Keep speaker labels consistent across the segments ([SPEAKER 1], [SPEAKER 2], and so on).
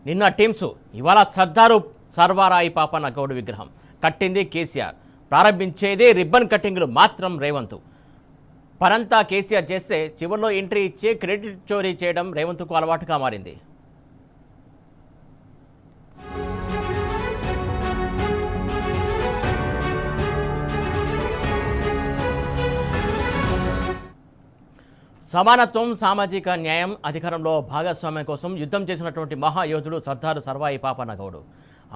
[SPEAKER 1] నిన్న టీమ్స్ ఇవాళ సర్దారు సర్వారాయి పాపన్న గౌడ్ విగ్రహం కట్టింది కేసీఆర్, ప్రారంభించేది రిబ్బన్ కటింగ్లు మాత్రం రేవంత్. పనంతా కేసీఆర్ చేస్తే చివరిలో ఎంట్రీ ఇచ్చి క్రెడిట్ చోరీ చేయడం రేవంత్కు అలవాటుగా మారింది. సమానత్వం, సామాజిక న్యాయం, అధికారంలో భాగస్వామ్యం కోసం యుద్ధం చేసినటువంటి మహాయోధుడు సర్దారు సర్వాయి పాపన్న గౌడ్.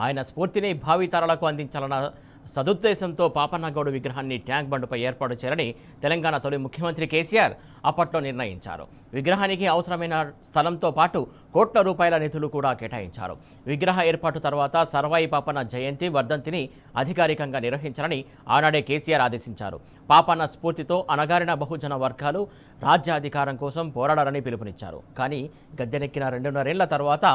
[SPEAKER 1] ఆయన స్ఫూర్తిని భావితరాలకు అందించాలన్న సదుద్దేశంతో పాపన్న గౌడ్ విగ్రహాన్ని ట్యాంక్ బండ్పై ఏర్పాటు చేయాలని తెలంగాణ తొలి ముఖ్యమంత్రి కేసీఆర్ అప్పట్లో నిర్ణయించారు. విగ్రహానికి అవసరమైన స్థలంతో పాటు కోట్ల రూపాయల నిధులు కూడా కేటాయించారు. విగ్రహ ఏర్పాటు తర్వాత సర్వాయి పాపన్న జయంతి, వర్ధంతిని అధికారికంగా నిర్వహించాలని ఆనాడే కేసీఆర్ ఆదేశించారు. పాపన్న స్ఫూర్తితో అణగారిన బహుజన వర్గాలు రాజ్యాధికారం కోసం పోరాడాలని పిలుపునిచ్చారు. కానీ గద్దెనెక్కిన 2.5 ఏళ్ల తర్వాత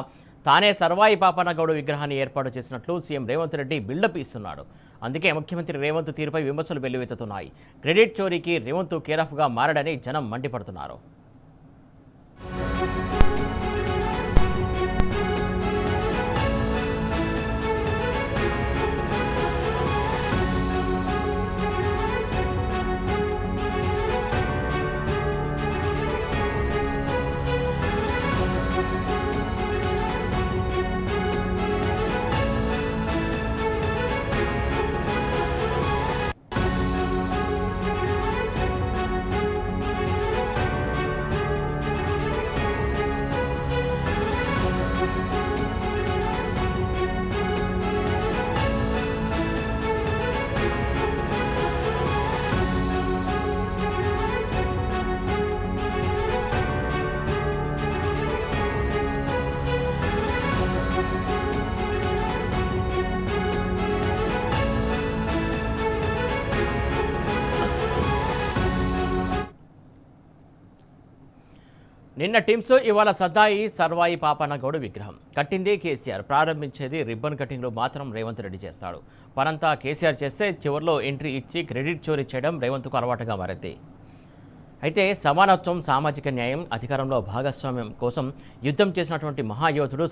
[SPEAKER 1] తానే సర్వాయి పాపన్న గౌడ్ విగ్రహాన్ని ఏర్పాటు చేసినట్లు సీఎం రేవంత్ రెడ్డి బిల్డప్ ఇస్తున్నాడు. అందుకే ముఖ్యమంత్రి రేవంత్ తీరుపై విమర్శలు వెల్లువెత్తుతున్నాయి. క్రెడిట్ చోరీకి రేవంత్ కేరాఫ్గా మారడని జనం మండిపడుతున్నారు. నిన్న టీమ్స్ ఇవాళ సర్వాయి పాపన్న గౌడ్ విగ్రహం కట్టింది కేసీఆర్, ప్రారంభించేది రిబ్బన్ కటింగ్లు మాత్రం రేవంత్ రెడ్డి చేస్తాడు. పనంతా కేసీఆర్ చేస్తే చివరిలో ఎంట్రీ ఇచ్చి క్రెడిట్ చోరీ చేయడం రేవంత్కు అలవాటుగా మారింది. అయితే సమానత్వం, సామాజిక న్యాయం, అధికారంలో భాగస్వామ్యం కోసం యుద్ధం చేసినటువంటి మహాయోధుడు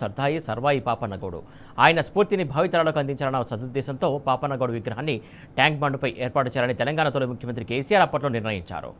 [SPEAKER 1] సర్వాయి పాపన్న గౌడ్. ఆయన స్ఫూర్తిని భావితరాలకు అందించాలన్న సదుద్దేశంతో పాపన్న గౌడ్ విగ్రహాన్ని ట్యాంక్ బండ్పై ఏర్పాటు చేయాలని తెలంగాణ తొలి ముఖ్యమంత్రి కేసీఆర్ అప్పట్లో నిర్ణయించారు.